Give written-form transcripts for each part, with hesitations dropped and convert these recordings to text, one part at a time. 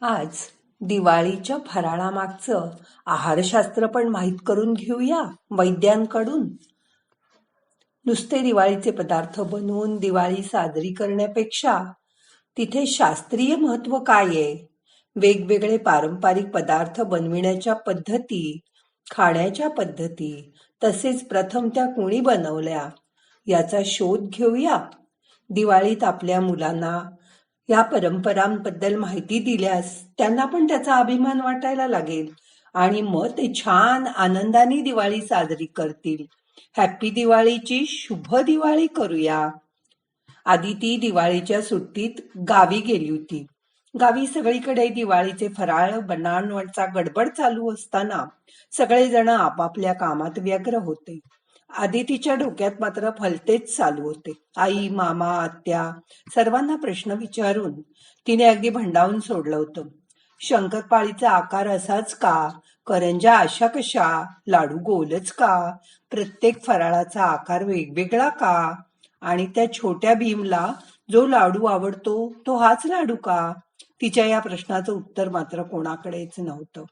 आज दिवाळीच्या फराळामागचं आहारशास्त्र पण माहीत करून घेऊया वैद्यांकडून. नुसते दिवाळीचे पदार्थ बनवून दिवाळी साजरी करण्यापेक्षा तिथे शास्त्रीय महत्व काय आहे, वेगवेगळे पारंपरिक पदार्थ बनविण्याच्या पद्धती, खाण्याच्या पद्धती, तसेच प्रथम त्या कोणी बनवल्या याचा शोध घेऊया. दिवाळीत आपल्या मुलांना या परंपरांबद्दल माहिती दिल्यास त्यांना पण त्याचा अभिमान वाटायला लागेल आणि मग ते छान आनंदाने दिवाळी साजरी करतील. हॅपी दिवाळीची शुभ दिवाळी करूया. आदिती दिवाळीच्या सुट्टीत गावी गेली होती. गावी सगळीकडे दिवाळीचे फराळ बनवण्याचा गडबड चालू असताना सगळेजण आपापल्या कामात व्यग्र होते. आदितीच्या डोक्यात मात्र भलतेच चालू होते. आई, मामा, आत्या सर्वांना प्रश्न विचारून तिने अगदी भंडावून सोडलं होतं. शंकरपाळीचा आकार असाच का? करंज्या अशा कशा? लाडू गोलच का? प्रत्येक फराळाचा आकार वेगवेगळा का? आणि त्या छोट्या भीमला जो लाडू आवडतो तो हाच लाडू का? तिच्या या प्रश्नाचं उत्तर मात्र कोणाकडेच नव्हतं.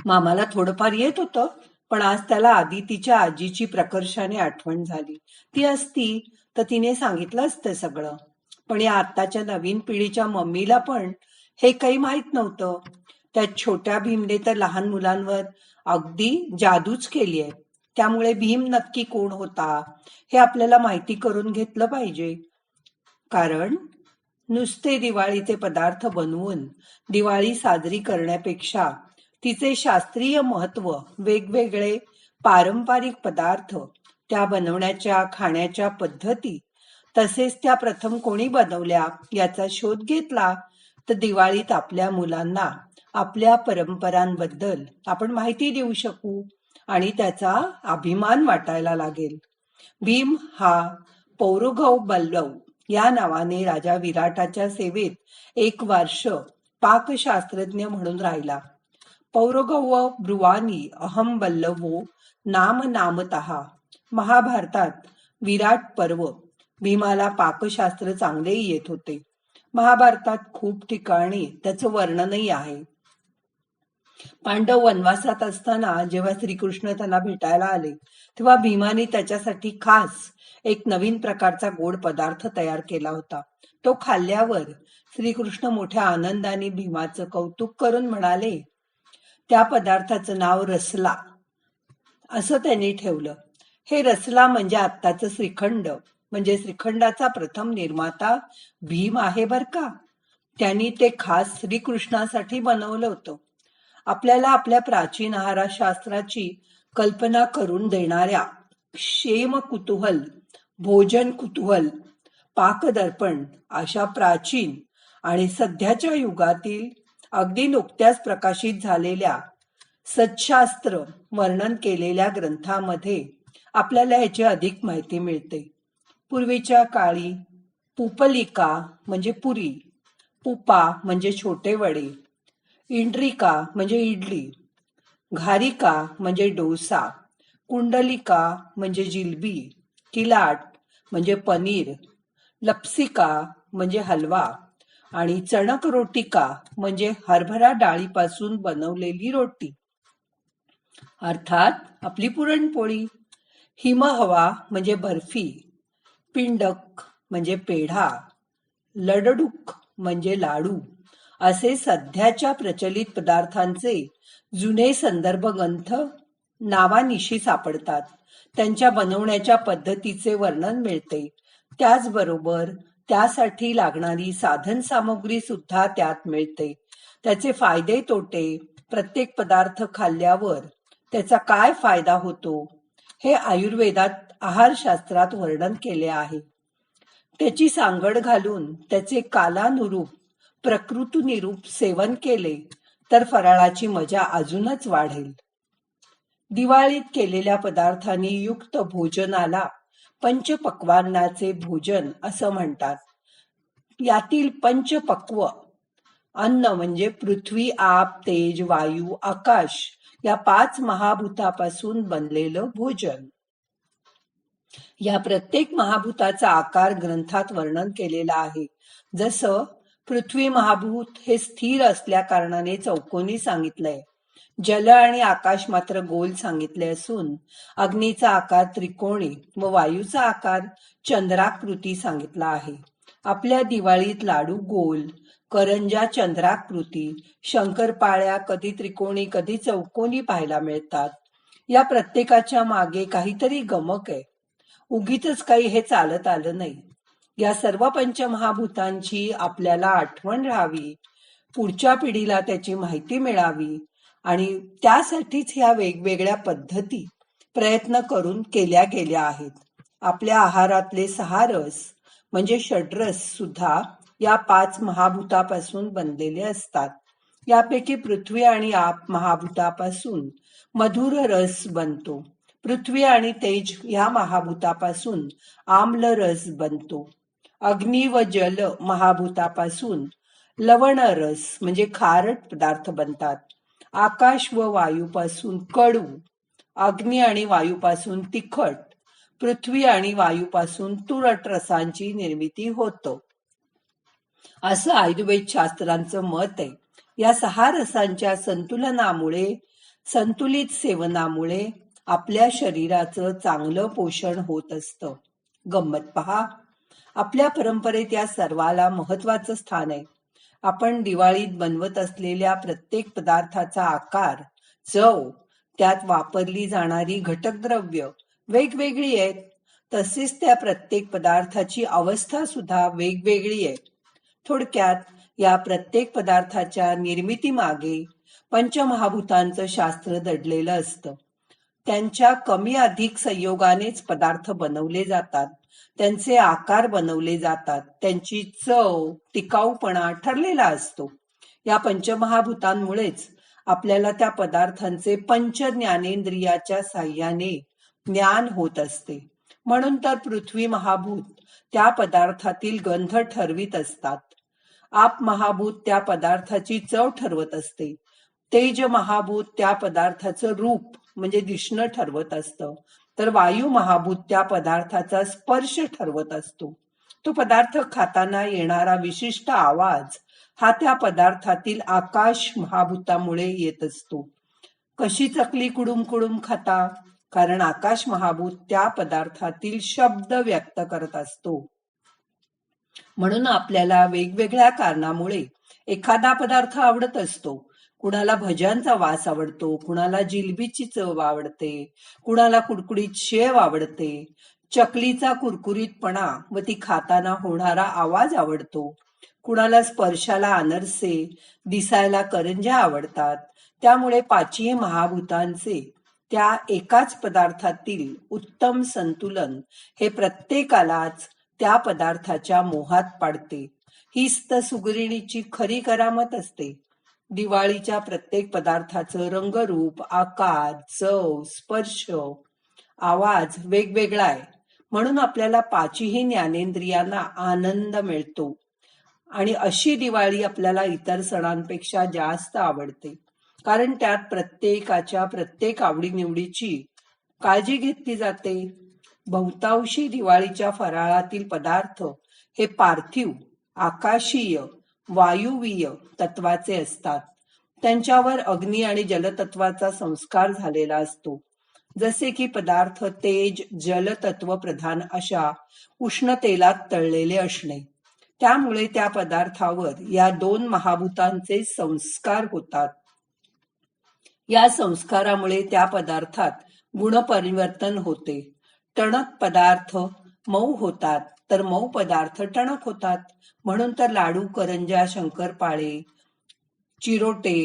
मामाला थोडंफार येत होतं, पण आज त्याला आदितीच्या आजीची प्रकर्षाने आठवण झाली. ती असती तर तिने सांगितलं असतं सगळं. पण या आत्ताच्या नवीन पिढीच्या मम्मीला पण हे काही माहित नव्हतं. त्या छोट्या भीमने तर लहान मुलांवर अगदी जादूच केली आहे. त्यामुळे भीम नक्की कोण होता हे आपल्याला माहिती करून घेतलं पाहिजे. कारण नुसते दिवाळीचे पदार्थ बनवून दिवाळी साजरी करण्यापेक्षा तिचे शास्त्रीय महत्व, वेगवेगळे पारंपरिक पदार्थ, त्या बनवण्याच्या खाण्याच्या पद्धती, तसेच त्या प्रथम कोणी बनवल्या याचा शोध घेतला तर दिवाळीत आपल्या मुलांना आपल्या परंपरांबद्दल आपण माहिती देऊ शकू आणि त्याचा अभिमान वाटायला लागेल. भीम हा पौरगव बल्लव या नावाने राजा विराटाच्या सेवेत एक वर्ष पाकशास्त्रज्ञ म्हणून राहिला. पौरगव ब्रुवानी अहम बल्लवो नाम नामतः. महाभारतात विराट पर्व. भीमाला पाकशास्त्र चांगलेही येत होते. महाभारतात खूप ठिकाणी त्याचं वर्णनही आहे. पांडव वनवासात असताना जेव्हा श्रीकृष्ण त्यांना भेटायला आले तेव्हा भीमाने त्याच्यासाठी खास एक नवीन प्रकारचा गोड पदार्थ तयार केला होता. तो खाल्ल्यावर श्रीकृष्ण मोठ्या आनंदाने भीमाचं कौतुक करून म्हणाले, त्या पदार्थाचं नाव रसला असं त्यांनी ठेवलं. हे रसला म्हणजे आत्ताचं श्रीखंड, म्हणजे श्रीखंडाचा प्रथम निर्माता भीम आहे बर का. त्यांनी ते खास श्रीकृष्णासाठी बनवलं होतं. आपल्याला आपल्या प्राचीन आहारशास्त्राची कल्पना करून देणाऱ्या क्षेम कुतूहल, भोजन कुतूहल, पाकदर्पण अशा प्राचीन आणि सध्याच्या युगातील अगदी नुकत्याच प्रकाशित झालेल्या सच्छास्त्र वर्णन केलेल्या ग्रंथामध्ये आपल्याला याची अधिक माहिती मिळते. पूर्वीच्या काळी पुपलिका म्हणजे पुरी, पुपा म्हणजे छोटे वडे, इंड्रिका म्हणजे इडली, घारिका म्हणजे डोसा, कुंडलिका म्हणजे जिलबी, किलाट म्हणजे पनीर, लपसिका म्हणजे हलवा आणि चणक रोटिका म्हणजे हरभरा डाळीपासून बनवलेली रोटी, अर्थात आपली पुरणपोळी. हिमहवा म्हणजे बर्फी, पिंडक म्हणजे पेढा, लडडूक म्हणजे लाडू असे सध्याच्या प्रचलित पदार्थांचे जुने संदर्भ ग्रंथ नावानिशी सापडतात. त्यांच्या बनवण्याच्या पद्धतीचे वर्णन मिळते. त्याचबरोबर त्यासाठी लागणारी साधन सामग्री सुद्धा त्यात मिळते. त्याचे फायदे तोटे, प्रत्येक पदार्थ खाल्ल्यावर त्याचा काय फायदा होतो हे आयुर्वेदात आहारशास्त्रात वर्णन केले आहे. त्याची सांगड घालून त्याचे कालानुरूप, प्रकृतीनुरूप सेवन केले तर फराळाची मजा अजूनच वाढेल. दिवाळीत केलेल्या पदार्थांनी युक्त भोजनाला पंचपक्वान्नाचे भोजन असं म्हणतात. यातील पंचपक्व अन्न म्हणजे पृथ्वी, आप, तेज, वायू, आकाश या 5 महाभूतापासून बनलेलं भोजन. या प्रत्येक महाभूताचा आकार ग्रंथात वर्णन केलेला आहे. जसं पृथ्वी महाभूत हे स्थिर असल्या कारणाने चौकोनी सांगितलंय. जल आणि आकाश मात्र गोल सांगितले असून अग्नीचा आकार त्रिकोणी व वायूचा आकार चंद्राकृती सांगितला आहे. आपल्या दिवाळीत लाडू गोल, करंजा चंद्राकृती, शंकरपाळ्या कधी त्रिकोणी कधी चौकोनी पाहायला मिळतात. या प्रत्येकाच्या मागे काहीतरी गमक आहे. उगीचच काही हे चालत आलं नाही. या सर्व पंचमहाभूतांची आपल्याला आठवण राहावी, पुढच्या पिढीला त्याची माहिती मिळावी आणि त्यासाठीच ह्या वेगवेगळ्या पद्धती प्रयत्न करून केल्या गेल्या आहेत. आपल्या आहारातले 6 रस म्हणजे षड्रस सुद्धा या 5 महाभूतापासून बनलेले असतात. यापैकी पृथ्वी आणि आप महाभूतापासून मधुर रस बनतो. पृथ्वी आणि तेज या महाभूतापासून आम्ल रस बनतो. अग्नी व जल महाभूतापासून लवण रस म्हणजे खारट पदार्थ बनतात. आकाश व वायूपासून कडू, अग्नी आणि वायूपासून तिखट, पृथ्वी आणि वायूपासून तुरट रसांची निर्मिती होतो, असं आयुर्वेद शास्त्रांचं मत आहे. या 6 रसांच्या संतुलित सेवनामुळे आपल्या शरीराचं चांगलं पोषण होत असतं. गंमत पहा, आपल्या परंपरेत या सर्वाला महत्वाचं स्थान आहे. आपण दिवाळीत बनवत असलेल्या प्रत्येक पदार्थाचा आकार, चव, त्यात वापरली जाणारी घटकद्रव्य वेगवेगळी आहेत. तसेच त्या प्रत्येक पदार्थाची अवस्था सुद्धा वेगवेगळी आहे. थोडक्यात या प्रत्येक पदार्थाच्या निर्मितीमागे पंचमहाभूतांचं शास्त्र दडलेलं असतं. त्यांच्या कमी अधिक संयोगानेच पदार्थ बनवले जातात, त्यांचे आकार बनवले जातात, त्यांची चव, टिकाऊपणा ठरलेला असतो. या पंचमहाभूतांमुळेच आपल्याला त्या पदार्थांचे पंच ज्ञानेंद्रियाच्या साह्याने ज्ञान होत असते. म्हणून तर पृथ्वी महाभूत त्या पदार्थातील गंध ठरवीत असतात. आप महाभूत त्या पदार्थाची चव ठरवत असते. तेज महाभूत त्या पदार्थाचं रूप म्हणजे दिसणं ठरवत असतं. तर वायू महाभूत त्या पदार्थाचा स्पर्श ठरवत असतो. तो पदार्थ खाताना येणारा विशिष्ट आवाज हा त्या पदार्थातील आकाश महाभूतामुळे येत असतो. कशी चकली कुडुम कुडुम खाता? कारण आकाश महाभूत त्या पदार्थातील शब्द व्यक्त करत असतो. म्हणून आपल्याला वेगवेगळ्या कारणामुळे एखादा पदार्थ आवडत असतो. कुणाला भज्यांचा वास आवडतो, कुणाला जिलबीची चव आवडते, कुणाला कुडकुडीत शेव आवडते, चकलीचा कुरकुरीतपणा व ती खाताना होणारा आवाज आवडतो, कुणाला स्पर्शाला अनरसे, दिसायला करंज्या आवडतात. त्यामुळे 5ही महाभूतांचे त्या एकाच पदार्थातील उत्तम संतुलन हे प्रत्येकालाच त्या पदार्थाच्या मोहात पाडते. हीच तर सुगृहिणीची खरी करामत असते. दिवाळीच्या प्रत्येक पदार्थाचं रंगरूप, आकार, चव, स्पर्श, आवाज वेगवेगळा आहे. म्हणून आपल्याला 5ही ज्ञानेंद्रियांना आनंद मिळतो आणि अशी दिवाळी आपल्याला इतर सणांपेक्षा जास्त आवडते. कारण त्यात प्रत्येकाच्या प्रत्येक आवडीनिवडीची काळजी घेतली जाते. बहुतांशी दिवाळीच्या फराळातील पदार्थ हे पार्थिव, आकाशीय, वायुवीय तत्वाचे असतात. त्यांच्यावर अग्नी आणि जलतत्वाचा संस्कार झालेला असतो. जसे की पदार्थ तेज, जलतत्व प्रधान अशा उष्ण तेलात तळलेले असणे. त्यामुळे त्या पदार्थावर या 2 महाभूतांचे संस्कार होतात. या संस्कारामुळे त्या पदार्थात गुणपरिवर्तन होते. टणक पदार्थ मऊ होतात, तर मऊ पदार्थ टणक होतात. म्हणून तर लाडू, करंजा, शंकरपाळे, चिरोटे,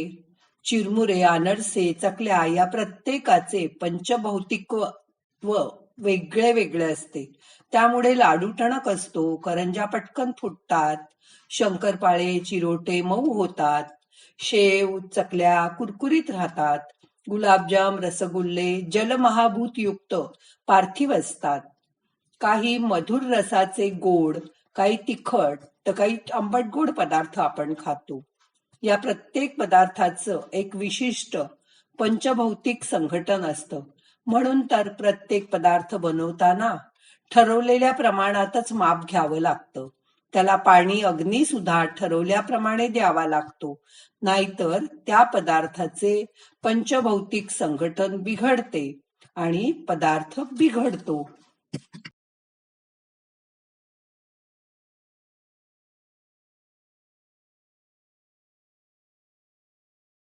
चिरमुरे, अनरसे, चकल्या या प्रत्येकाचे पंचभौतिकत्व वेगळे वेगळे असते. त्यामुळे लाडू टणक असतो, करंजा पटकन फुटतात, शंकरपाळे, चिरोटे मऊ होतात, शेव, चकल्या कुरकुरीत राहतात, गुलाबजाम, रसगुल्ले जलमहाभूत युक्त पार्थिव असतात. काही मधुर रसाचे गोड, काही तिखट, तर काही आंबट गोड पदार्थ आपण खातो. या प्रत्येक पदार्थाचं एक विशिष्ट पंचभौतिक संघटन असतं. म्हणून तर प्रत्येक पदार्थ बनवताना ठरवलेल्या प्रमाणातच माप घ्यावं लागतं. त्याला पाणी अग्नी सुद्धा ठरवल्याप्रमाणे द्यावा लागतो, नाहीतर त्या पदार्थाचे पंचभौतिक संघटन बिघडते आणि पदार्थ बिघडतो.